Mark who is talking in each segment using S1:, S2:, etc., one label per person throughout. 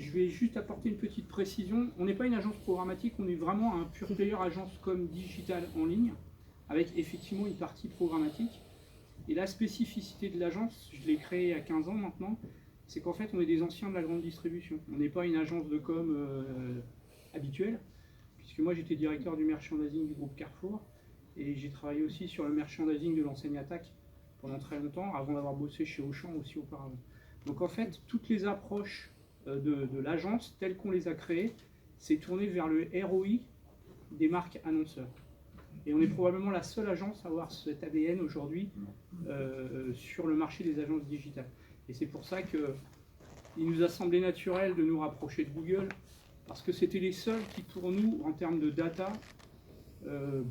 S1: je vais juste apporter une petite précision. On n'est pas une agence programmatique, on est vraiment un pure player agence com digital en ligne, avec effectivement une partie programmatique. Et la spécificité de l'agence, je l'ai créée il y a 15 ans maintenant, c'est qu'en fait on est des anciens de la grande distribution. On n'est pas une agence de com habituelle, puisque moi j'étais directeur du merchandising du groupe Carrefour, et j'ai travaillé aussi sur le merchandising de l'enseigne Attaque pendant très longtemps, avant d'avoir bossé chez Auchan aussi auparavant. Donc en fait, toutes les approches de l'agence, telles qu'on les a créées, c'est tourné vers le ROI des marques annonceurs. Et on est probablement la seule agence à avoir cet ADN aujourd'hui sur le marché des agences digitales. Et c'est pour ça qu'il nous a semblé naturel de nous rapprocher de Google, parce que c'était les seuls qui, pour nous, en termes de data,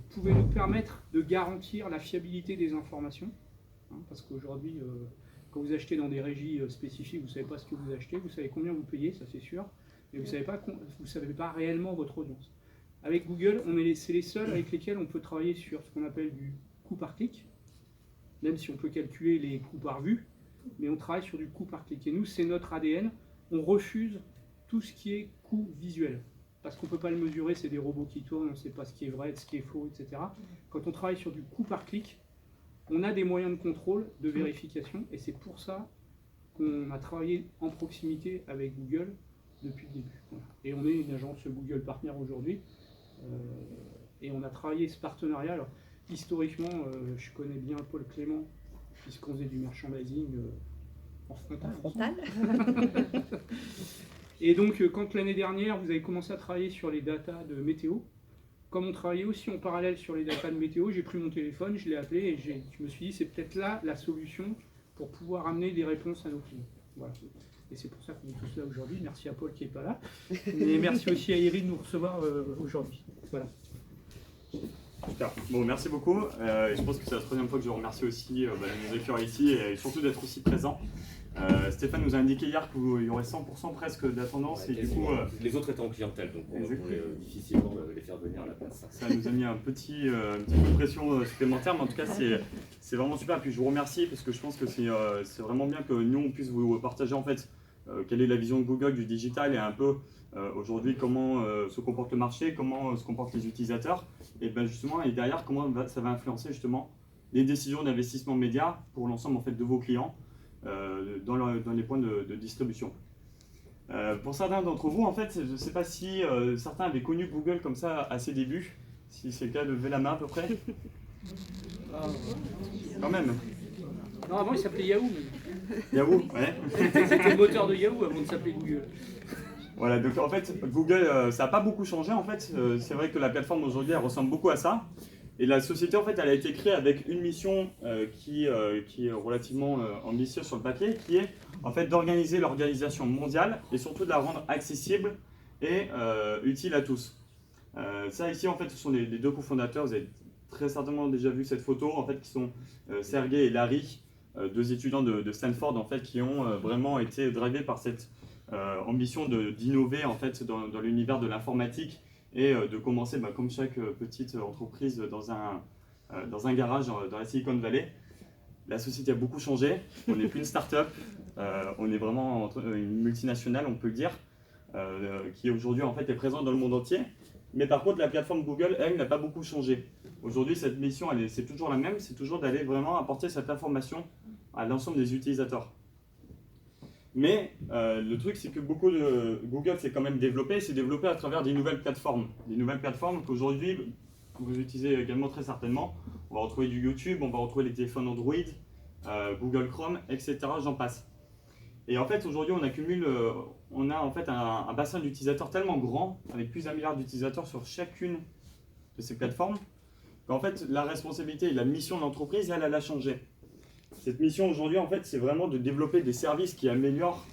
S1: pouvaient nous permettre de garantir la fiabilité des informations. Parce qu'aujourd'hui, quand vous achetez dans des régies spécifiques, vous ne savez pas ce que vous achetez, vous savez combien vous payez, ça c'est sûr, mais vous ne savez pas réellement votre audience. Avec Google, c'est les seuls avec lesquels on peut travailler sur ce qu'on appelle du coût par clic, même si on peut calculer les coûts par vue, mais on travaille sur du coût par clic. Et nous, c'est notre ADN, on refuse tout ce qui est coût visuel, parce qu'on ne peut pas le mesurer, c'est des robots qui tournent, on ne sait pas ce qui est vrai, ce qui est faux, etc. Quand on travaille sur du coût par clic, on a des moyens de contrôle, de vérification, et c'est pour ça qu'on a travaillé en proximité avec Google depuis le début. Voilà. Et on est une agence Google Partner aujourd'hui, et on a travaillé ce partenariat. Alors, historiquement, je connais bien Paul Clément, puisqu'on faisait du merchandising en frontal. Et donc, quand l'année dernière, vous avez commencé à travailler sur les datas de météo, comme on travaillait aussi en parallèle sur les datas de météo, j'ai pris mon téléphone, je l'ai appelé et je me suis dit c'est peut-être là la solution pour pouvoir amener des réponses à nos clients. Voilà. Et c'est pour ça qu'on est tous là aujourd'hui. Merci à Paul qui n'est pas là. Et merci aussi à Eric de nous recevoir aujourd'hui. Voilà.
S2: Super. Bon, merci beaucoup. Je pense que c'est la troisième fois que je remercie aussi de nous accueillir ici et surtout d'être aussi présent. Stéphane nous a indiqué hier qu'il y aurait 100% presque d'attendance et du coup
S3: les autres étaient en clientèle, donc on pouvait difficilement les faire venir à la place.
S2: Ça nous a mis un petit peu de pression supplémentaire, mais en tout cas c'est vraiment super. Et puis je vous remercie parce que je pense que c'est vraiment bien que nous on puisse vous partager en fait quelle est la vision de Google du digital et un peu aujourd'hui comment se comporte le marché, comment se comportent les utilisateurs et ben justement et derrière comment ça va influencer justement les décisions d'investissement média pour l'ensemble en fait de vos clients. Dans les points de distribution. Pour certains d'entre vous, en fait, je ne sais pas si certains avaient connu Google comme ça à ses débuts. Si c'est le cas, levez la main à peu près. Quand même.
S1: Non, avant il s'appelait Yahoo. Mais...
S2: Yahoo, ouais.
S1: C'était le moteur de Yahoo avant de s'appeler Google.
S2: Voilà, donc en fait, Google, ça n'a pas beaucoup changé en fait. C'est vrai que la plateforme aujourd'hui, elle ressemble beaucoup à ça. Et la société, en fait, elle a été créée avec une mission qui est relativement ambitieuse sur le papier, qui est en fait d'organiser l'organisation mondiale et surtout de la rendre accessible et utile à tous. Ça ici, en fait, ce sont les deux cofondateurs. Vous avez très certainement déjà vu cette photo, en fait, qui sont Sergey et Larry, deux étudiants de Stanford, en fait, qui ont vraiment été drivés par cette ambition d'innover en fait dans l'univers de l'informatique. Et de commencer, comme chaque petite entreprise, dans un garage dans la Silicon Valley. La société a beaucoup changé, on n'est plus une start-up, on est vraiment une multinationale, on peut le dire, qui aujourd'hui en fait est présente dans le monde entier. Mais par contre, la plateforme Google, elle, n'a pas beaucoup changé. Aujourd'hui, cette mission, c'est toujours la même, c'est toujours d'aller vraiment apporter cette information à l'ensemble des utilisateurs. Mais le truc, c'est que beaucoup de Google s'est quand même développé, c'est développé à travers des nouvelles plateformes. Des nouvelles plateformes qu'aujourd'hui, vous utilisez également très certainement. On va retrouver du YouTube, on va retrouver les téléphones Android, Google Chrome, etc. J'en passe. Et en fait, aujourd'hui, on a en fait un bassin d'utilisateurs tellement grand, avec plus d'1 milliard d'utilisateurs sur chacune de ces plateformes, qu'en fait, la responsabilité et la mission de l'entreprise, elle a changé. Cette mission aujourd'hui, en fait, c'est vraiment de développer des services qui améliorent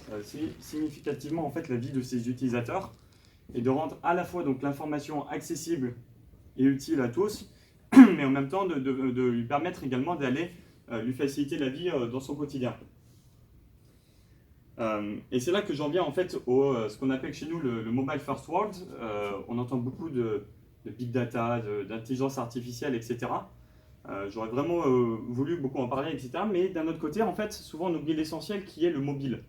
S2: significativement en fait, la vie de ses utilisateurs et de rendre à la fois donc l'information accessible et utile à tous, mais en même temps de lui permettre également d'aller lui faciliter la vie dans son quotidien. Et c'est là que j'en viens en fait ce qu'on appelle chez nous le Mobile First World. On entend beaucoup de big data, d'intelligence artificielle, etc. J'aurais vraiment voulu beaucoup en parler, etc. Mais d'un autre côté, en fait, souvent on oublie l'essentiel qui est le mobile.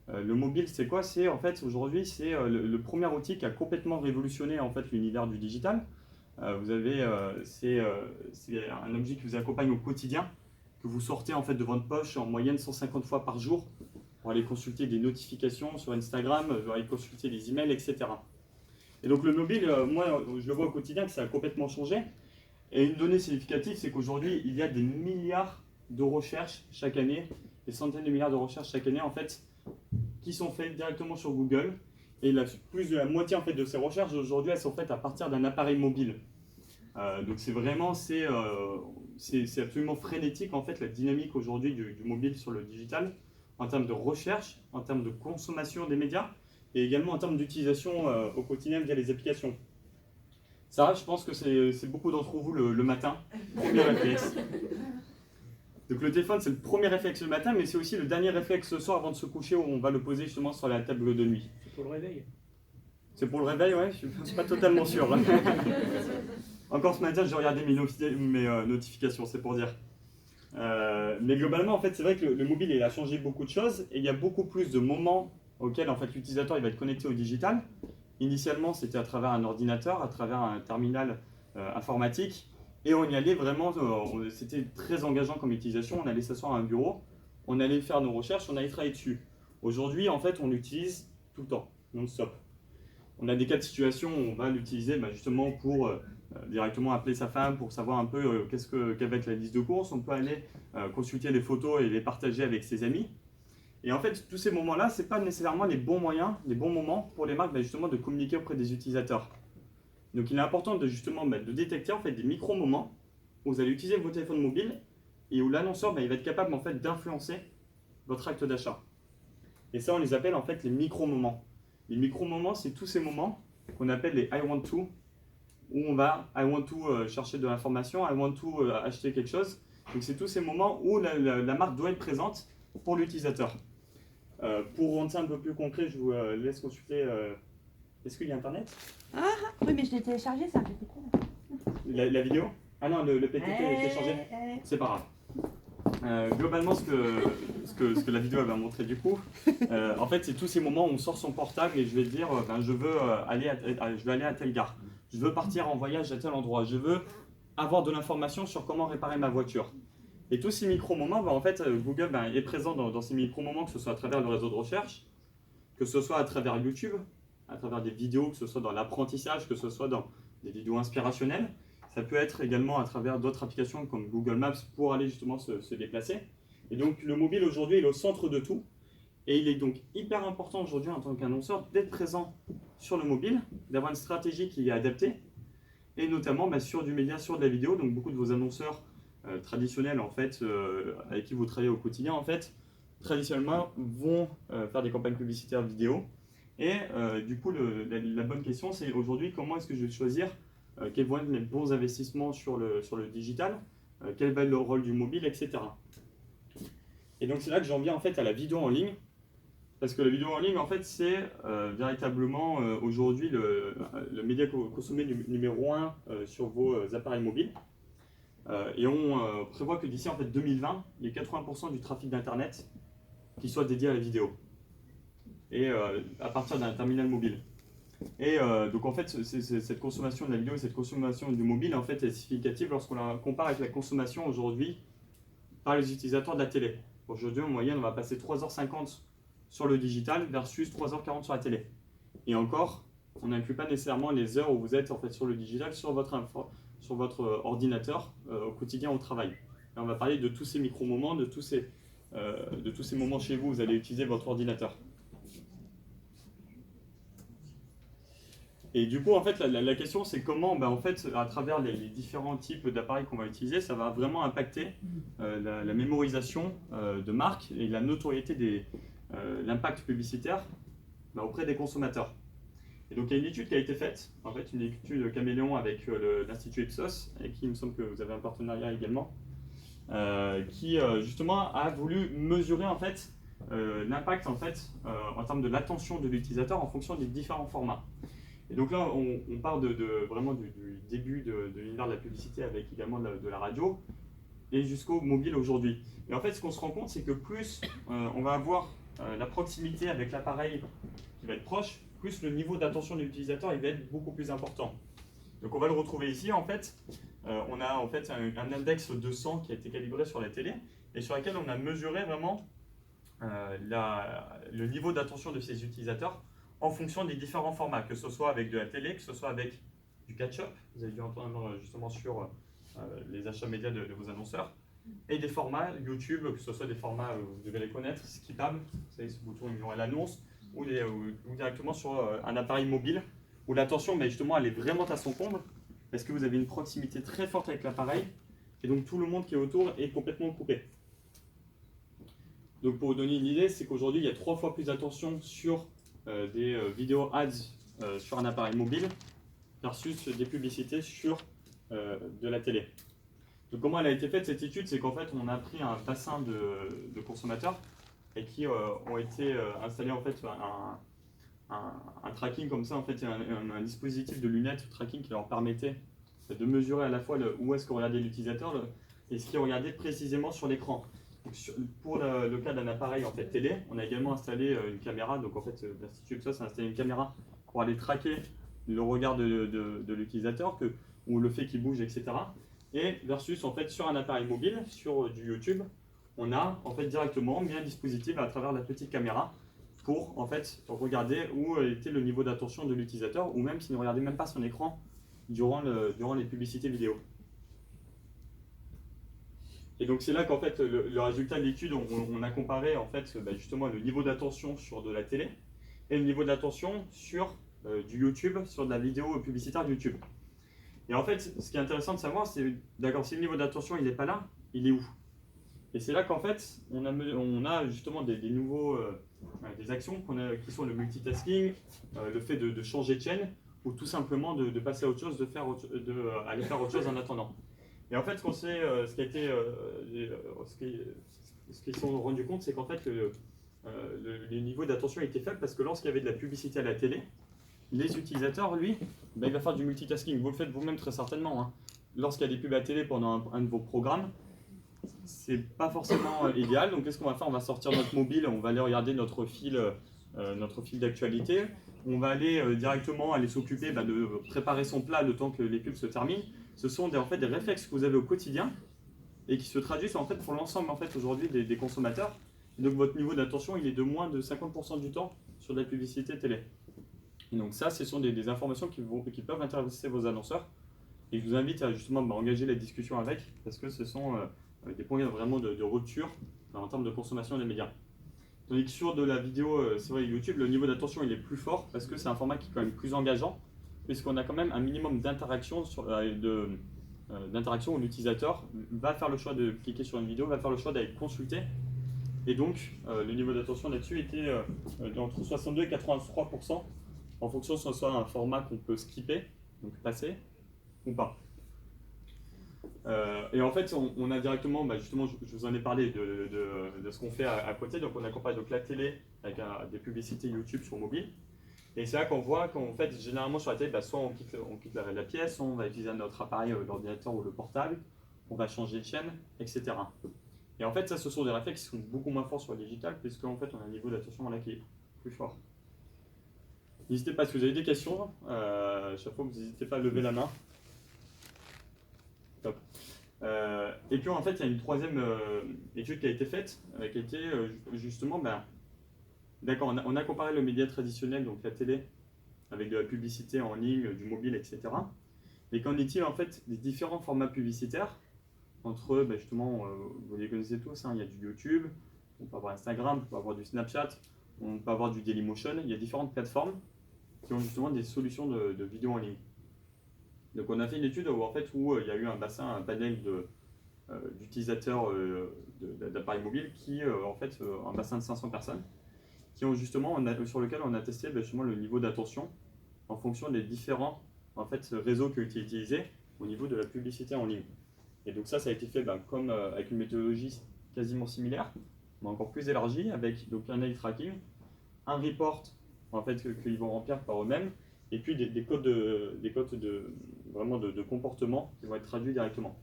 S2: Le mobile, c'est quoi? C'est en fait aujourd'hui, c'est le premier outil qui a complètement révolutionné en fait l'univers du digital. C'est un objet qui vous accompagne au quotidien, que vous sortez en fait de votre poche en moyenne 150 fois par jour pour aller consulter des notifications sur Instagram, pour aller consulter des emails, etc. Et donc le mobile, moi, je le vois au quotidien que ça a complètement changé. Et une donnée significative, c'est qu'aujourd'hui, il y a des milliards de recherches chaque année, des centaines de milliards de recherches chaque année, en fait, qui sont faites directement sur Google. Et plus de la moitié en fait, de ces recherches, aujourd'hui, elles sont faites à partir d'un appareil mobile. Donc c'est vraiment, c'est absolument frénétique, en fait, la dynamique aujourd'hui du mobile sur le digital, en termes de recherche, en termes de consommation des médias, et également en termes d'utilisation au quotidien via les applications. Ça, je pense que c'est beaucoup d'entre vous le matin, premier réflexe. Donc le téléphone, c'est le premier réflexe le matin, mais c'est aussi le dernier réflexe ce soir avant de se coucher, où on va le poser justement sur la table de nuit.
S1: C'est pour le réveil.
S2: C'est pour le réveil, ouais, je ne suis pas totalement sûr. Encore ce matin, j'ai regardé mes notifications, c'est pour dire. Mais globalement, en fait, c'est vrai que le mobile, il a changé beaucoup de choses, et il y a beaucoup plus de moments auxquels en fait, l'utilisateur il va être connecté au digital. Initialement, c'était à travers un ordinateur, à travers un terminal informatique, et on y allait vraiment, c'était très engageant comme utilisation, on allait s'asseoir à un bureau, on allait faire nos recherches, on allait travailler dessus. Aujourd'hui, en fait, on l'utilise tout le temps, non-stop. On a des cas de situation où on va l'utiliser justement pour directement appeler sa femme pour savoir un peu quelle va être la liste de courses. On peut aller consulter les photos et les partager avec ses amis. Et en fait, tous ces moments-là, ce n'est pas nécessairement les bons moyens, les bons moments pour les marques justement de communiquer auprès des utilisateurs. Donc il est important de justement de détecter en fait, des micro-moments où vous allez utiliser vos téléphones mobiles et où l'annonceur il va être capable en fait, d'influencer votre acte d'achat. Et ça, on les appelle en fait les micro-moments. Les micro-moments, c'est tous ces moments qu'on appelle les I want to, où on va I want to chercher de l'information, I want to acheter quelque chose. Donc c'est tous ces moments où la marque doit être présente pour l'utilisateur. Pour rendre ça un peu plus concret, je vous laisse consulter. Est-ce qu'il y a Internet?
S4: Ah oui, mais je l'ai téléchargé, ça fait quoi?
S2: La vidéo? Ah non, le PTT est téléchargé. C'est pas grave. Globalement, ce que la vidéo va montrer du coup, en fait, c'est tous ces moments où on sort son portable et je vais dire, je veux aller à telle gare, je veux partir en voyage à tel endroit, je veux avoir de l'information sur comment réparer ma voiture. Et tous ces micro-moments, en fait, Google est présent dans ces micro-moments, que ce soit à travers le réseau de recherche, que ce soit à travers YouTube, à travers des vidéos, que ce soit dans l'apprentissage, que ce soit dans des vidéos inspirationnelles. Ça peut être également à travers d'autres applications comme Google Maps pour aller justement se déplacer. Et donc le mobile aujourd'hui est au centre de tout. Et il est donc hyper important aujourd'hui en tant qu'annonceur d'être présent sur le mobile, d'avoir une stratégie qui est adaptée, et notamment sur du média, sur de la vidéo. Donc beaucoup de vos annonceurs traditionnels en fait, avec qui vous travaillez au quotidien en fait, traditionnellement vont faire des campagnes publicitaires vidéo. Et du coup la bonne question c'est aujourd'hui comment est-ce que je vais choisir quels vont être les bons investissements sur le digital, quel va être le rôle du mobile, etc. Et donc c'est là que j'en viens en fait à la vidéo en ligne, parce que la vidéo en ligne en fait c'est véritablement aujourd'hui le média consommé numéro 1 sur vos appareils mobiles. Et on prévoit que d'ici en fait 2020, il y ait 80% du trafic d'internet qui soit dédié à la vidéo, et à partir d'un terminal mobile. Et donc en fait, cette consommation de la vidéo et cette consommation du mobile en fait, est significative lorsqu'on la compare avec la consommation aujourd'hui par les utilisateurs de la télé. Aujourd'hui, en moyenne, on va passer 3h50 sur le digital versus 3h40 sur la télé. Et encore, on n'inclut pas nécessairement les heures où vous êtes en fait, sur le digital, sur votre ordinateur au quotidien au travail. Et on va parler de tous ces micro-moments, de tous ces moments chez vous où vous allez utiliser votre ordinateur. Et du coup, en fait, la question, c'est comment, en fait, à travers les différents types d'appareils qu'on va utiliser, ça va vraiment impacter la mémorisation de marques et la notoriété l'impact publicitaire auprès des consommateurs. Et donc, il y a une étude qui a été faite, en fait, une étude Caméléon avec l'Institut Ipsos, avec qui il me semble que vous avez un partenariat également, qui justement a voulu mesurer en fait l'impact en fait en termes de l'attention de l'utilisateur en fonction des différents formats. Et donc là, on part vraiment du début de l'univers de la publicité avec également de la radio et jusqu'au mobile aujourd'hui. Et en fait, ce qu'on se rend compte, c'est que plus on va avoir la proximité avec l'appareil qui va être proche, plus le niveau d'attention de l'utilisateur il va être beaucoup plus important. Donc on va le retrouver ici en fait. On a en fait un index de 100 qui a été calibré sur la télé et sur laquelle on a mesuré vraiment le niveau d'attention de ces utilisateurs en fonction des différents formats, que ce soit avec de la télé, que ce soit avec du catch-up, vous avez dû entendre justement sur les achats médias de vos annonceurs, et des formats YouTube, que ce soit des formats, vous devez les connaître, skippable, vous savez ce bouton ignorer l'annonce, ou directement sur un appareil mobile, où l'attention justement elle est vraiment à son comble, parce que vous avez une proximité très forte avec l'appareil, et donc tout le monde qui est autour est complètement coupé. Donc pour vous donner une idée, c'est qu'aujourd'hui il y a 3 fois plus d'attention sur des vidéos ads sur un appareil mobile versus des publicités sur de la télé. Donc comment elle a été faite cette étude? C'est qu'en fait on a pris un bassin de consommateurs et qui ont été installés en fait un tracking comme ça, en fait un dispositif de lunettes tracking qui leur permettait de mesurer à la fois où est-ce que regardait l'utilisateur et ce qu'il regardait précisément sur l'écran. Pour le cas d'un appareil en fait télé, on a également installé une caméra. Donc en fait, l'Institut Ipsos a installé une caméra pour aller traquer le regard de l'utilisateur ou le fait qu'il bouge, etc. Et versus en fait sur un appareil mobile, sur du YouTube, on a en fait directement mis un dispositif à travers la petite caméra pour en fait regarder où était le niveau d'attention de l'utilisateur, ou même s'il ne regardait même pas son écran durant les publicités vidéo. Et donc c'est là qu'en fait le résultat de l'étude, on a comparé en fait justement le niveau d'attention sur de la télé et le niveau d'attention sur du YouTube, sur de la vidéo publicitaire YouTube. Et en fait, ce qui est intéressant de savoir, c'est d'accord, si le niveau d'attention il n'est pas là, il est où? Et c'est là qu'en fait on a justement des nouveaux des actions qui sont le multitasking, le fait de changer de chaîne, ou tout simplement de passer à autre chose, aller faire autre chose en attendant. Et en fait, ce qu'ils se sont rendus compte, c'est qu'en fait, le niveau d'attention était faible parce que lorsqu'il y avait de la publicité à la télé, les utilisateurs, lui, il va faire du multitasking. Vous le faites vous-même très certainement. Hein. Lorsqu'il y a des pubs à la télé pendant un de vos programmes, c'est pas forcément idéal. Donc, qu'est-ce qu'on va faire? On va sortir notre mobile, on va aller regarder notre fil d'actualité. On va aller directement aller s'occuper de préparer son plat le temps que les pubs se terminent. Ce sont en fait des réflexes que vous avez au quotidien et qui se traduisent en fait pour l'ensemble en fait aujourd'hui des consommateurs. Et donc votre niveau d'attention il est de moins de 50% du temps sur de la publicité télé. Et donc ça, ce sont des informations qui peuvent intéresser vos annonceurs. Et je vous invite à justement engager la discussion avec, parce que ce sont des points vraiment de rupture en termes de consommation des médias. Tandis que sur de la vidéo, c'est vrai, YouTube, le niveau d'attention il est plus fort parce que c'est un format qui est quand même plus engageant, puisqu'on a quand même un minimum d'interaction où l'utilisateur va faire le choix de cliquer sur une vidéo, va faire le choix d'aller consulter. Et donc, le niveau d'attention là-dessus était entre 62 et 83%, en fonction de ce soit un format qu'on peut skipper, donc passer, ou pas. Et en fait, on a directement, justement, je vous en ai parlé de ce qu'on fait à côté. Donc, on accompagne donc la télé avec des publicités YouTube sur mobile. Et c'est là qu'on voit qu'en fait, généralement sur la télé, soit on quitte la pièce, soit on va utiliser notre appareil, l'ordinateur ou le portable, on va changer de chaîne, etc. Et en fait, ça, ce sont des réflexes qui sont beaucoup moins forts sur le digital, puisqu'en fait, on a un niveau d'attention là qui est plus fort. N'hésitez pas, si vous avez des questions, chaque fois, vous n'hésitez pas à lever la main. Top. Et puis en fait, il y a une troisième étude qui a été faite, qui a été justement, d'accord, on a comparé le média traditionnel, donc la télé, avec de la publicité en ligne, du mobile, etc. Et qu'en est-il en fait des différents formats publicitaires entre, justement, vous les connaissez tous, hein, il y a du YouTube, on peut avoir Instagram, on peut avoir du Snapchat, on peut avoir du Dailymotion, il y a différentes plateformes qui ont justement des solutions de vidéo en ligne. Donc on a fait une étude où il y a eu un panel d'utilisateurs d'appareils mobiles un bassin de 500 personnes, qui ont justement, sur lequel on a testé justement le niveau d'attention en fonction des différents réseaux qui ont été utilisés au niveau de la publicité en ligne. Et donc ça a été fait comme avec une méthodologie quasiment similaire, mais encore plus élargie, avec donc un eye tracking, un report qu'ils vont remplir par eux-mêmes, et puis des codes de comportement qui vont être traduits directement.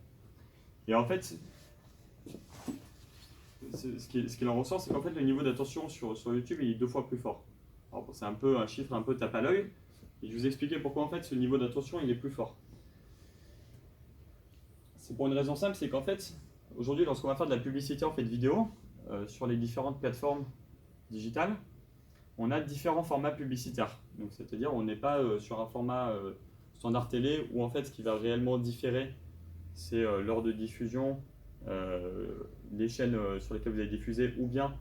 S2: Et en fait, ce qu'il en ressort, c'est qu'en fait le niveau d'attention sur YouTube il est 2 fois plus fort. Alors, c'est un peu un chiffre un peu tape à l'œil. Et je vais vous expliquer pourquoi en fait ce niveau d'attention il est plus fort. C'est pour une raison simple, c'est qu'en fait aujourd'hui lorsqu'on va faire de la publicité en fait vidéo sur les différentes plateformes digitales, on a différents formats publicitaires. Donc c'est-à-dire on n'est pas sur un format standard télé où en fait ce qui va réellement différer c'est l'heure de diffusion, les chaînes sur lesquelles vous allez diffuser ou bien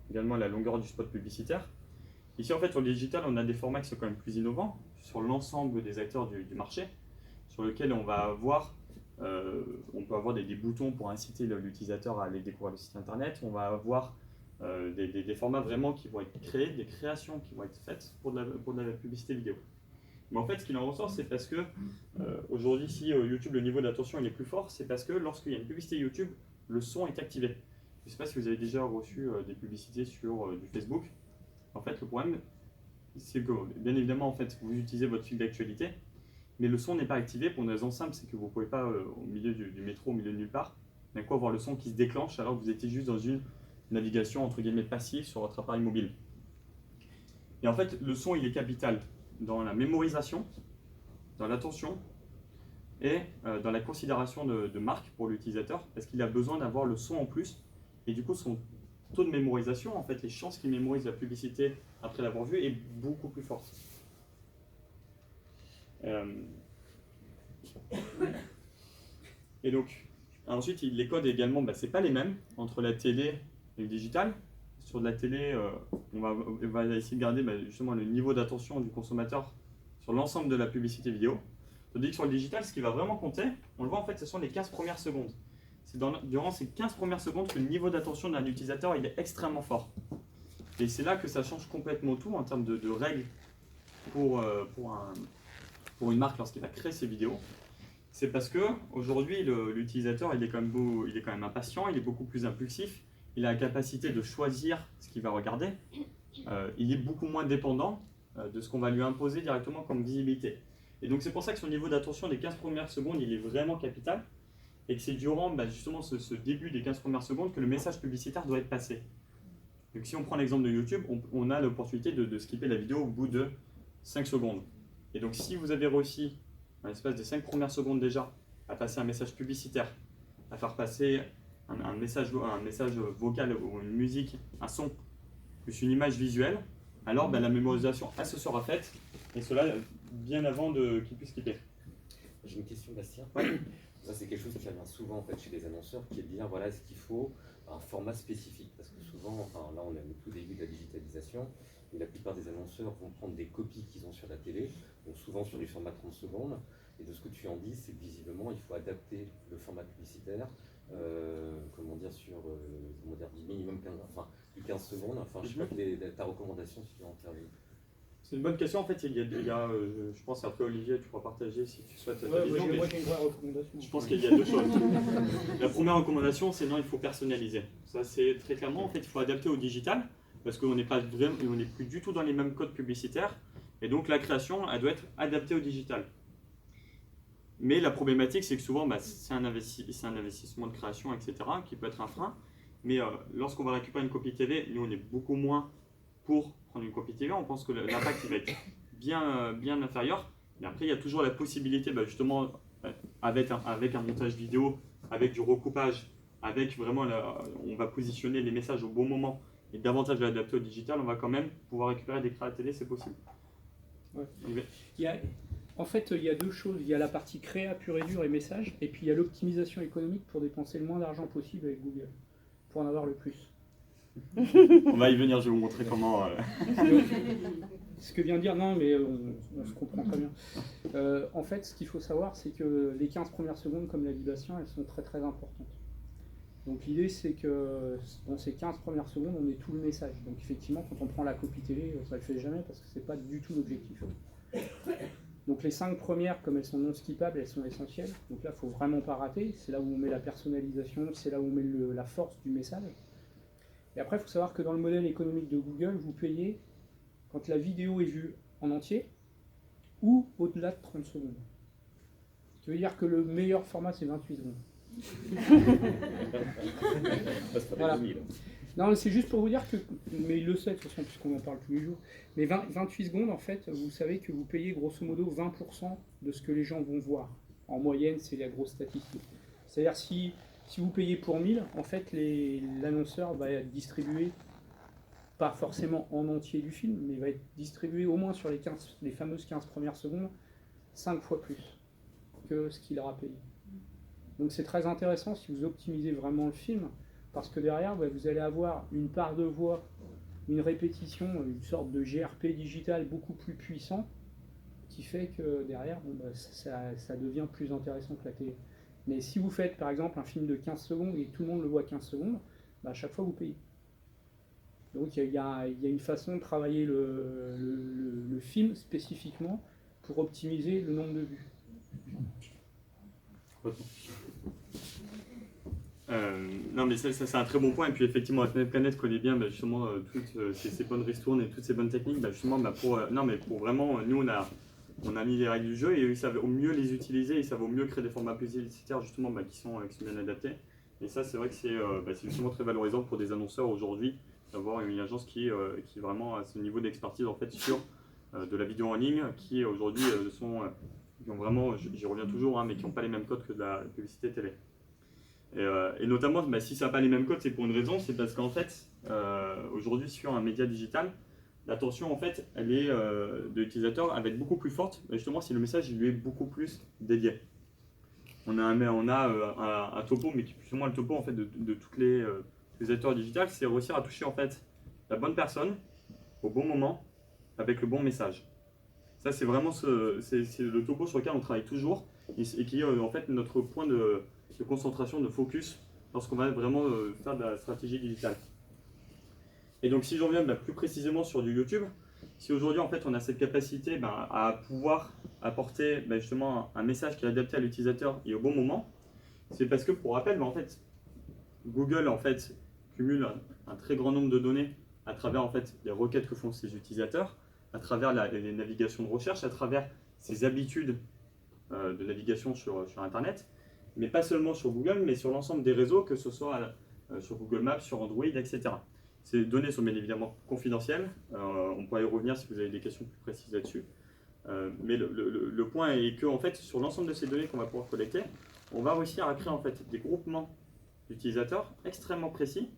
S2: également la longueur du spot publicitaire. Ici en fait sur le digital on a des formats qui sont quand même plus innovants sur l'ensemble des acteurs du marché, sur lequel on va avoir, on peut avoir des boutons pour inciter l'utilisateur à aller découvrir le site internet, on va avoir des formats vraiment qui vont être créés, des créations qui vont être faites pour de la publicité vidéo. Mais en fait ce qu'il en ressort c'est parce que aujourd'hui si YouTube le niveau d'attention il est plus fort, c'est parce que lorsqu'il y a une publicité YouTube, le son est activé. Je ne sais pas si vous avez déjà reçu des publicités sur du Facebook. En fait, le problème, c'est que, bien évidemment, en fait, vous utilisez votre fil d'actualité, mais le son n'est pas activé pour une raison simple, c'est que vous ne pouvez pas, au milieu du métro, au milieu de nulle part, d'un coup avoir le son qui se déclenche alors que vous étiez juste dans une navigation, entre guillemets, passive sur votre appareil mobile. Et en fait, le son, il est capital dans la mémorisation, dans l'attention et dans la considération de marque pour l'utilisateur, parce qu'il a besoin d'avoir le son en plus, et du coup, son taux de mémorisation, en fait, les chances qu'il mémorise la publicité après l'avoir vue est beaucoup plus forte. Et donc, ensuite, les codes également, c'est pas les mêmes entre la télé et le digital. Sur de la télé, on va essayer de garder justement le niveau d'attention du consommateur sur l'ensemble de la publicité vidéo. Tandis que sur le digital, ce qui va vraiment compter, on le voit en fait, ce sont les 15 premières secondes. C'est durant ces 15 premières secondes que le niveau d'attention d'un utilisateur il est extrêmement fort. Et c'est là que ça change complètement tout en termes de règles pour une marque lorsqu'il va créer ses vidéos. C'est parce que aujourd'hui l'utilisateur il est quand même impatient, il est beaucoup plus impulsif, il a la capacité de choisir ce qu'il va regarder, il est beaucoup moins dépendant de ce qu'on va lui imposer directement comme visibilité. Et donc c'est pour ça que son niveau d'attention des 15 premières secondes il est vraiment capital. Et que c'est durant justement ce début des 15 premières secondes que le message publicitaire doit être passé. Donc si on prend l'exemple de YouTube, on a l'opportunité de skipper la vidéo au bout de 5 secondes. Et donc si vous avez réussi, dans l'espace des 5 premières secondes déjà, à passer un message publicitaire, à faire passer un message vocal ou une musique, un son, plus une image visuelle, alors la mémorisation se sera faite, et cela bien avant qu'il puisse skipper.
S3: J'ai une question, Bastien. Ça, c'est quelque chose qui revient souvent en fait, chez les annonceurs, qui est de dire voilà, est-ce qu'il faut un format spécifique? Parce que souvent, là on est au tout début de la digitalisation, et la plupart des annonceurs vont prendre des copies qu'ils ont sur la télé, donc souvent sur du format 30 secondes. Et de ce que tu en dis, c'est que visiblement, il faut adapter le format publicitaire, du minimum 15, du 15 secondes. Je sais pas quelle est ta recommandation si tu veux intervenir.
S2: C'est une bonne question. En fait, il y a je pense après Olivier, tu pourras partager si tu souhaites ta vision.
S1: Moi j'ai une vraie recommandation.
S2: Je pense qu'il y a 2 choses. La première recommandation, c'est non, il faut personnaliser. Ça, c'est très clairement, en fait, il faut adapter au digital parce qu'on n'est plus du tout dans les mêmes codes publicitaires. Et donc, la création, elle doit être adaptée au digital. Mais la problématique, c'est que souvent, c'est un investissement de création, etc., qui peut être un frein. Mais lorsqu'on va récupérer une copie TV, nous, on est beaucoup moins pour prendre une copie TV. On pense que l'impact va être bien inférieur. Et après, il y a toujours la possibilité, justement, avec un montage vidéo, avec du recoupage, avec vraiment, on va positionner les messages au bon moment et davantage l'adapter au digital, on va quand même pouvoir récupérer des créas télé, c'est possible.
S1: Ouais. En fait, il y a 2 choses. Il y a la partie créa pure et dure et message, et puis il y a l'optimisation économique pour dépenser le moins d'argent possible avec Google, pour en avoir le plus.
S2: On va y venir, je vais vous montrer comment.
S1: Ce que vient de dire, non, mais on se comprend très bien. En fait, ce qu'il faut savoir, c'est que les 15 premières secondes, comme l'a dit Bastien, elles sont très très importantes. Donc l'idée, c'est que dans ces 15 premières secondes, on met tout le message. Donc effectivement, quand on prend la copie télé, ça ne le fait jamais parce que ce n'est pas du tout l'objectif. Donc les 5 premières, comme elles sont non skippables, elles sont essentielles. Donc là, il ne faut vraiment pas rater. C'est là où on met la personnalisation, c'est là où on met la force du message. Et après, il faut savoir que dans le modèle économique de Google, vous payez quand la vidéo est vue en entier ou au-delà de 30 secondes. Ce qui veut dire que le meilleur format, c'est 28 secondes. Voilà. Non, c'est juste pour vous dire que, mais il le sait de toute façon puisqu'on en parle tous les jours, mais 28 secondes en fait, vous savez que vous payez grosso modo 20% de ce que les gens vont voir. En moyenne, c'est la grosse statistique. C'est-à-dire si vous payez pour 1000, en fait l'annonceur va distribuer, pas forcément en entier du film, mais va être distribué au moins sur les fameuses 15 premières secondes, 5 fois plus que ce qu'il aura payé. Donc c'est très intéressant si vous optimisez vraiment le film, parce que derrière, vous allez avoir une part de voix, une répétition, une sorte de GRP digital beaucoup plus puissant, qui fait que derrière, ça devient plus intéressant que la télé. Mais si vous faites par exemple un film de 15 secondes et tout le monde le voit 15 secondes, à chaque fois vous payez. Donc il y a une façon de travailler le film spécifiquement pour optimiser le nombre de vues.
S2: Non mais ça c'est un très bon point, et puis effectivement Planète connaît bien justement toutes ces bonnes ristournes et toutes ces bonnes techniques justement pour vraiment nous on a mis les règles du jeu et ils savent au mieux les utiliser, ils savent au mieux créer des formats publicitaires justement qui sont bien adaptés, et ça c'est vrai que c'est justement très valorisant pour des annonceurs aujourd'hui d'avoir une agence qui vraiment a ce niveau d'expertise en fait sur de la vidéo en ligne, qui aujourd'hui qui ont vraiment, j'y reviens toujours, mais qui n'ont pas les mêmes codes que de la publicité télé. Et notamment, si ça n'a pas les mêmes codes, c'est pour une raison, c'est parce qu'en fait, aujourd'hui sur un média digital, l'attention en fait, elle est de l'utilisateur, elle va être beaucoup plus forte, justement si le message il lui est beaucoup plus dédié. On a un topo, mais qui est plus ou moins le topo en fait de tous les utilisateurs digitales, c'est réussir à toucher en fait la bonne personne au bon moment avec le bon message. Ça c'est vraiment c'est le topo sur lequel on travaille toujours et qui est en fait notre point de concentration, de focus lorsqu'on va vraiment faire de la stratégie digitale. Et donc si je reviens plus précisément sur du YouTube, si aujourd'hui en fait on a cette capacité à pouvoir apporter justement un message qui est adapté à l'utilisateur et au bon moment, c'est parce que pour rappel, en fait, Google en fait cumule un très grand nombre de données à travers en fait les requêtes que font ses utilisateurs, à travers les navigations de recherche, à travers ses habitudes de navigation sur Internet, mais pas seulement sur Google, mais sur l'ensemble des réseaux, que ce soit sur Google Maps, sur Android, etc. Ces données sont bien évidemment confidentielles, on pourra y revenir si vous avez des questions plus précises là-dessus, mais le point est que en fait, sur l'ensemble de ces données qu'on va pouvoir collecter, on va réussir à créer en fait des groupements d'utilisateurs extrêmement précis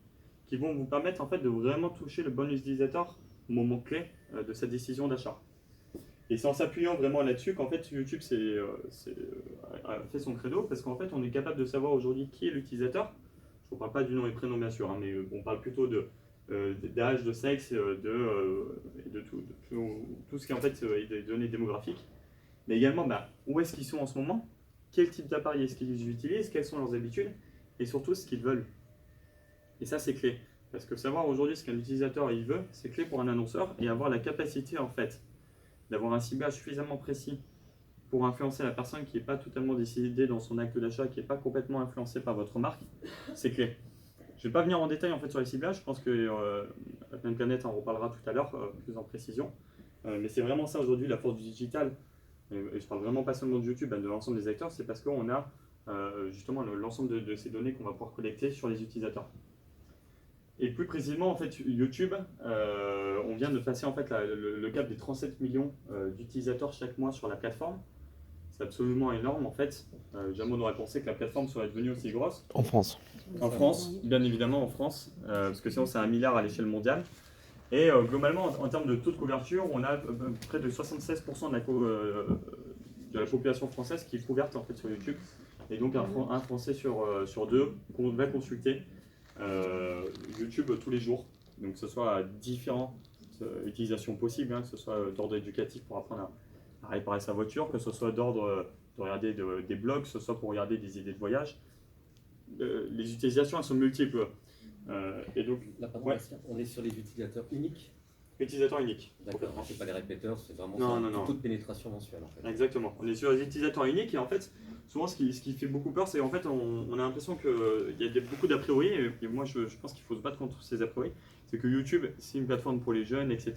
S2: qui vont vous permettre en fait de vraiment toucher le bon utilisateur au moment clé de sa décision d'achat. Et c'est en s'appuyant vraiment là-dessus qu'en fait YouTube a fait son credo, parce qu'en fait on est capable de savoir aujourd'hui qui est l'utilisateur. Je ne parle pas du nom et prénom bien sûr, mais on parle plutôt d'âge, de sexe, de tout ce qui est en fait des données démographiques. Mais également où est-ce qu'ils sont en ce moment, quel type d'appareil est-ce qu'ils utilisent, quelles sont leurs habitudes, et surtout ce qu'ils veulent. Et ça c'est clé, parce que savoir aujourd'hui ce qu'un utilisateur il veut, c'est clé pour un annonceur, et avoir la capacité en fait d'avoir un ciblage suffisamment précis pour influencer la personne qui n'est pas totalement décidée dans son acte d'achat, qui n'est pas complètement influencée par votre marque, c'est clé. Je ne vais pas venir en détail en fait sur les ciblages, je pense que Planète en reparlera tout à l'heure plus en précision, mais c'est vraiment ça aujourd'hui la force du digital, et je parle vraiment pas seulement de YouTube, de l'ensemble des acteurs, c'est parce qu'on a justement l'ensemble de ces données qu'on va pouvoir collecter sur les utilisateurs. Et plus précisément, en fait, YouTube, on vient de passer en fait le cap des 37 millions d'utilisateurs chaque mois sur la plateforme. C'est absolument énorme en fait. Jamais on aurait pensé que la plateforme serait devenue aussi grosse.
S5: En France.
S2: En France, bien évidemment en France, parce que sinon c'est 1 milliard à l'échelle mondiale. Et globalement, en termes de taux de couverture, on a près de 76% de la population française qui est couverte en fait sur YouTube. Et donc un Français sur deux va consulter YouTube tous les jours, donc que ce soit à différentes utilisations possibles, que ce soit d'ordre éducatif pour apprendre à réparer sa voiture, que ce soit d'ordre de regarder des blogs, que ce soit pour regarder des idées de voyage. Les utilisations elles sont multiples. Et donc,
S3: là, pardon, on est sur les utilisateurs uniques.
S2: Utilisateurs uniques.
S3: D'accord, c'est pas les répéteurs, c'est vraiment
S2: non.
S3: toute pénétration mensuelle en fait.
S2: Exactement, on est sur les utilisateurs uniques et en fait, souvent ce qui fait beaucoup peur, c'est en fait on a l'impression qu'il y a beaucoup d'a priori, et moi je pense qu'il faut se battre contre ces a priori. C'est que YouTube, c'est une plateforme pour les jeunes, etc.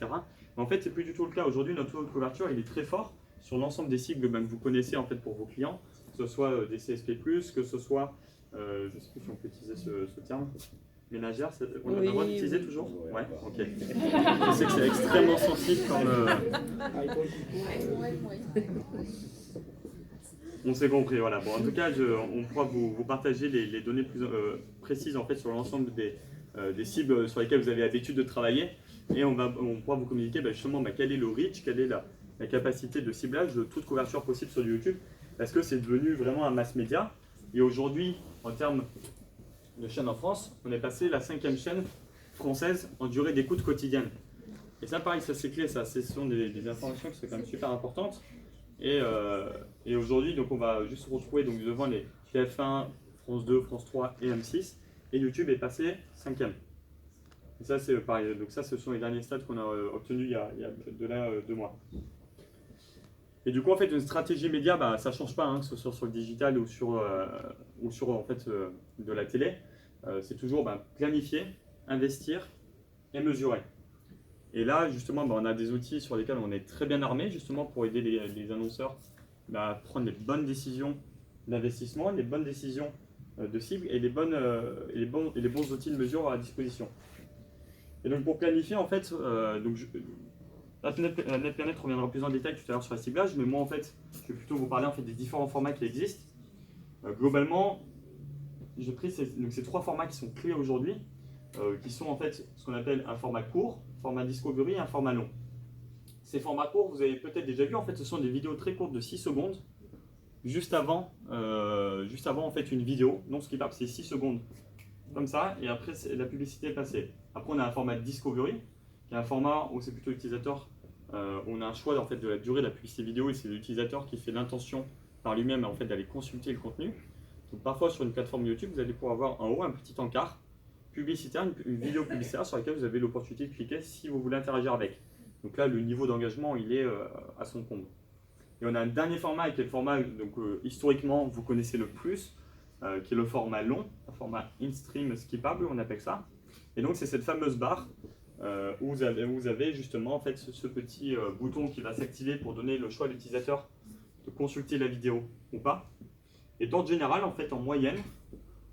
S2: Mais en fait, c'est plus du tout le cas. Aujourd'hui, notre taux de couverture, il est très fort sur l'ensemble des cibles que vous connaissez en fait pour vos clients, que ce soit des CSP+, que ce soit je ne sais plus si on peut utiliser ce terme. Ménagère, on a le
S4: Oui,
S2: droit d'utiliser
S4: oui.
S2: toujours? Ouais, ok. Je sais que c'est extrêmement sensible comme. On s'est compris, voilà. Bon, en tout cas, on pourra vous partager les données plus précises en fait sur l'ensemble des cibles sur lesquelles vous avez l'habitude de travailler, et on pourra vous communiquer justement quel est le reach, quelle est la capacité de ciblage, de toute couverture possible sur YouTube, parce que c'est devenu vraiment un mass média. Et aujourd'hui, en termes de chaîne en France, on est passé la 5e chaîne française en durée d'écoute quotidienne. Et ça, pareil, ça c'est clé, ça, ce sont des informations qui sont quand même super importantes. Et aujourd'hui, donc on va juste se retrouver donc, devant les TF1, France 2, France 3 et M6. Et YouTube est passé 5e. Et ça, c'est pareil. Donc ça, ce sont les derniers stats qu'on a obtenus il y a de là 2 mois. Et du coup, en fait, une stratégie média, ça ne change pas, hein, que ce soit sur le digital ou sur en fait, de la télé. C'est toujours planifier, investir et mesurer. Et là, justement, on a des outils sur lesquels on est très bien armé, justement, pour aider les annonceurs à prendre les bonnes décisions d'investissement, les bonnes décisions de cible et les bons outils de mesure à disposition. Et donc, pour planifier, en fait, NetPlanète reviendra plus en détail tout à l'heure sur le ciblage, mais moi, en fait, je vais plutôt vous parler en fait, des différents formats qui existent. Globalement, j'ai pris ces 3 formats qui sont clés aujourd'hui, qui sont en fait ce qu'on appelle un format court, format discovery et un format long. Ces formats courts, vous avez peut-être déjà vu, en fait, ce sont des vidéos très courtes de 6 secondes, juste avant en fait, une vidéo. Non skippable, c'est 6 secondes, comme ça, et après la publicité est passée. Après, on a un format discovery, qui est un format où c'est plutôt l'utilisateur, on a un choix en fait, de la durée de la publicité vidéo, et c'est l'utilisateur qui fait l'intention par lui-même en fait, d'aller consulter le contenu. Donc, parfois, sur une plateforme YouTube, vous allez pouvoir avoir en haut un petit encart publicitaire, une vidéo publicitaire sur laquelle vous avez l'opportunité de cliquer si vous voulez interagir avec. Donc là, le niveau d'engagement, il est à son comble. Et on a un dernier format qui est le format, donc historiquement, vous connaissez le plus, qui est le format long, un format in-stream skippable, on appelle ça. Et donc, c'est cette fameuse barre où vous avez justement en fait, ce petit bouton qui va s'activer pour donner le choix à l'utilisateur de consulter la vidéo ou pas. Et dans le général, en fait, en moyenne,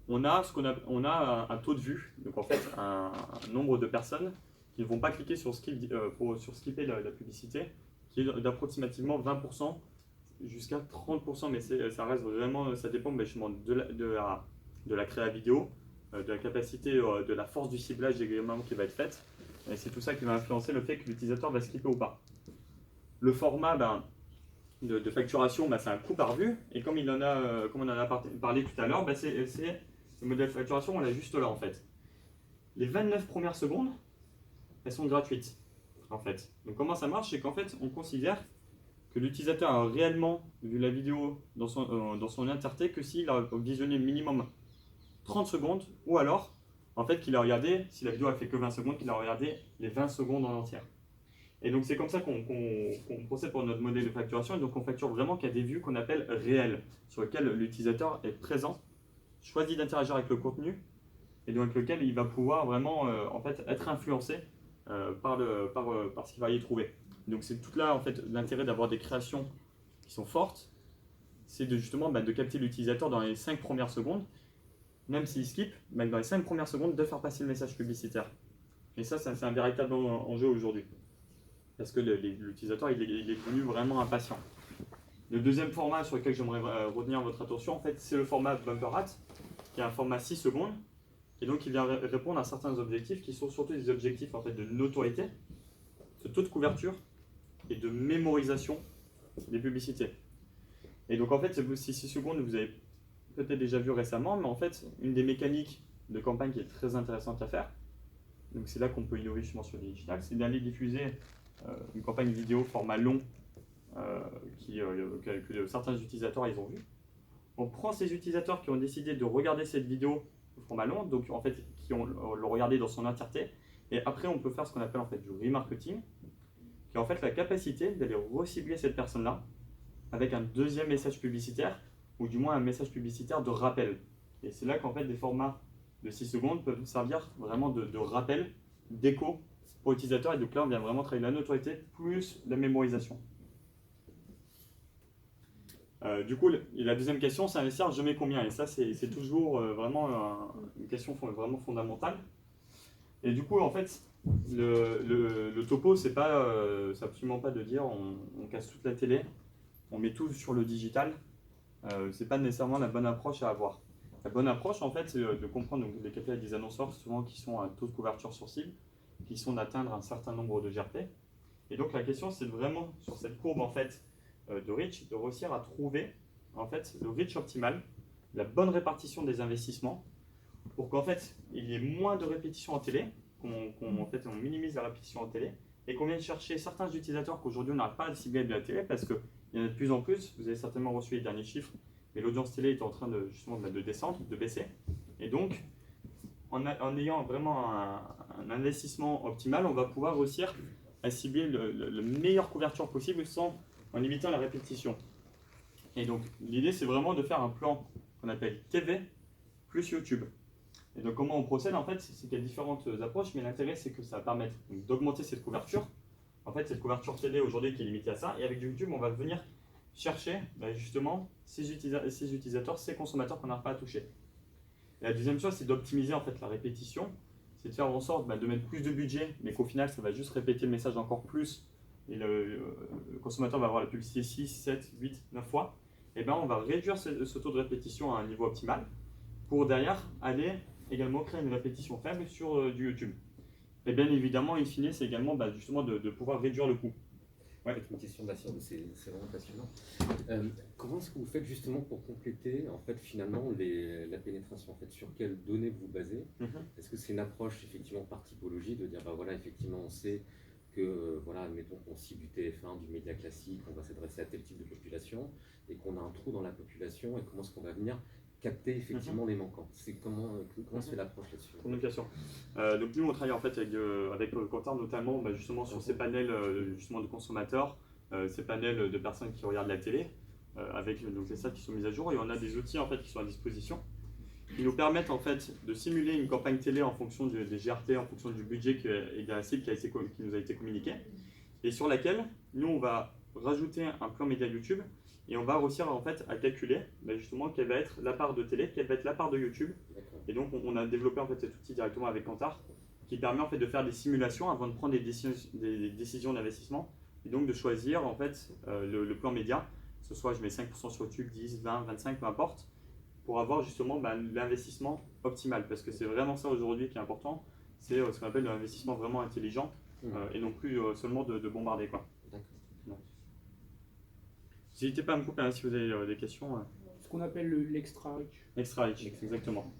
S2: on a un taux de vue, donc en fait un nombre de personnes qui ne vont pas cliquer sur skipper la publicité, qui est d'approximativement 20% jusqu'à 30%, mais ça reste vraiment, ça dépend de la créa vidéo, de la capacité, de la force du ciblage également qui va être faite, et c'est tout ça qui va influencer le fait que l'utilisateur va skipper ou pas. Le format de facturation, c'est un coût par vue, et comme on en a parlé tout à l'heure, c'est le modèle de facturation, on l'a juste là en fait. Les 29 premières secondes, elles sont gratuites en fait. Donc comment ça marche, c'est qu'en fait on considère que l'utilisateur a réellement vu la vidéo dans son entièreté que s'il a visionné minimum 30 secondes, ou alors en fait qu'il a regardé, si la vidéo a fait que 20 secondes, qu'il a regardé les 20 secondes en entière. Et donc c'est comme ça qu'on procède pour notre modèle de facturation, et donc on facture vraiment qu'il y a des vues qu'on appelle réelles, sur lesquelles l'utilisateur est présent, choisit d'interagir avec le contenu, et donc avec lequel il va pouvoir vraiment en fait, être influencé par ce qu'il va y trouver. Donc c'est tout là en fait, l'intérêt d'avoir des créations qui sont fortes, c'est justement de capter l'utilisateur dans les 5 premières secondes, même s'il skip, dans les 5 premières secondes, de faire passer le message publicitaire. Et ça, c'est un véritable enjeu aujourd'hui. Parce que l'utilisateur, il est devenu vraiment impatient. Le deuxième format sur lequel j'aimerais retenir votre attention, en fait, c'est le format Bumper Ads, qui est un format 6 secondes. Et donc, il vient répondre à certains objectifs qui sont surtout des objectifs en fait, de notoriété, de taux de couverture et de mémorisation des publicités. Et donc, en fait, ces 6 secondes, vous avez peut-être déjà vu récemment, mais en fait, une des mécaniques de campagne qui est très intéressante à faire, donc c'est là qu'on peut innover justement sur le digital, c'est d'aller diffuser une campagne vidéo format long que certains utilisateurs ils ont vu. On prend ces utilisateurs qui ont décidé de regarder cette vidéo au format long, donc en fait qui ont le regardé dans son entièreté, et après on peut faire ce qu'on appelle en fait du remarketing, qui est en fait la capacité d'aller recibler cette personne-là avec un deuxième message publicitaire, ou du moins un message publicitaire de rappel. Et c'est là qu'en fait des formats de 6 secondes peuvent servir vraiment de rappel, d'écho pour l'utilisateur, et donc là on vient vraiment travailler la notoriété plus la mémorisation. Du coup, la deuxième question, c'est investir, je mets combien? Et ça, c'est toujours vraiment une question vraiment fondamentale. Et du coup, en fait, le topo, c'est absolument pas de dire on casse toute la télé, on met tout sur le digital. C'est pas nécessairement la bonne approche à avoir. La bonne approche, en fait, c'est de comprendre donc, les KPI des annonceurs, souvent qui sont à taux de couverture sur cible, qui sont d'atteindre un certain nombre de GRP. Et donc la question, c'est vraiment sur cette courbe en fait de reach, de réussir à trouver en fait le reach optimal, la bonne répartition des investissements, pour qu'en fait il y ait moins de répétitions en télé, on minimise la répétition en télé, et qu'on vienne chercher certains utilisateurs qu'aujourd'hui on n'arrive pas à cibler de la télé parce qu'il y en a de plus en plus. Vous avez certainement reçu les derniers chiffres, mais l'audience télé est en train de descendre, de baisser, et donc en ayant vraiment un investissement optimal, on va pouvoir réussir à cibler la meilleure couverture possible en limitant la répétition. Et donc l'idée c'est vraiment de faire un plan qu'on appelle TV plus YouTube. Et donc comment on procède en fait, c'est qu'il y a différentes approches, mais l'intérêt c'est que ça va permettre d'augmenter cette couverture. En fait cette couverture télé aujourd'hui qui est limitée à ça, et avec YouTube on va venir chercher justement ces utilisateurs, ces consommateurs qu'on n'arrive pas à toucher. Et la deuxième chose c'est d'optimiser en fait la répétition, c'est de faire en sorte de mettre plus de budget, mais qu'au final ça va juste répéter le message encore plus, et le consommateur va avoir la publicité 6, 7, 8, 9 fois. Et bien on va réduire ce taux de répétition à un niveau optimal pour derrière aller également créer une répétition faible sur du YouTube. Et bien évidemment, in fine, c'est également justement de pouvoir réduire le coût.
S3: Ouais. Avec une question Bastien, c'est vraiment passionnant. Comment est-ce que vous faites justement pour compléter en fait finalement la pénétration en fait, sur quelles données vous basez? Est-ce que c'est une approche effectivement par typologie de dire voilà effectivement on sait que voilà admettons qu'on cible du TF1, du média classique, on va s'adresser à tel type de population et qu'on a un trou dans la population et comment est-ce qu'on va venir capter effectivement les manquants? C'est comment se fait l'approche là-dessus?
S2: Communication. Donc nous on travaille en fait avec Quentin notamment justement sur ces panels justement de consommateurs, ces panels de personnes qui regardent la télé, avec donc les stats qui sont mis à jour, et on a des outils en fait qui sont à disposition qui nous permettent en fait de simuler une campagne télé en fonction des GRT, en fonction du budget qui nous a été communiqué, et sur laquelle nous on va rajouter un plan média YouTube. Et on va réussir en fait à calculer justement quelle va être la part de télé, quelle va être la part de YouTube. Et donc on a développé en fait cet outil directement avec Kantar qui permet en fait de faire des simulations avant de prendre des décisions d'investissement et donc de choisir en fait le plan média, que ce soit je mets 5% sur YouTube, 10, 20, 25, peu importe, pour avoir justement l'investissement optimal. Parce que c'est vraiment ça aujourd'hui qui est important, c'est ce qu'on appelle l'investissement vraiment intelligent et non plus seulement de bombarder quoi. N'hésitez pas à me couper si vous avez des questions.
S1: Ce qu'on appelle l'extra rich.
S2: Extra rich, exactement.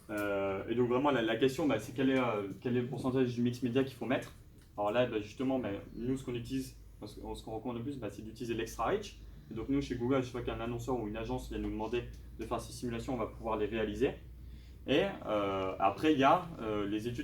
S2: Et donc vraiment la question c'est quel est le pourcentage du mix média qu'il faut mettre. Alors là justement nous ce qu'on utilise, ce qu'on recommande le plus c'est d'utiliser l'extra rich. Et donc nous chez Google, chaque fois qu'un annonceur ou une agence vient nous demander de faire ces simulations, on va pouvoir les réaliser. Et après il y a les études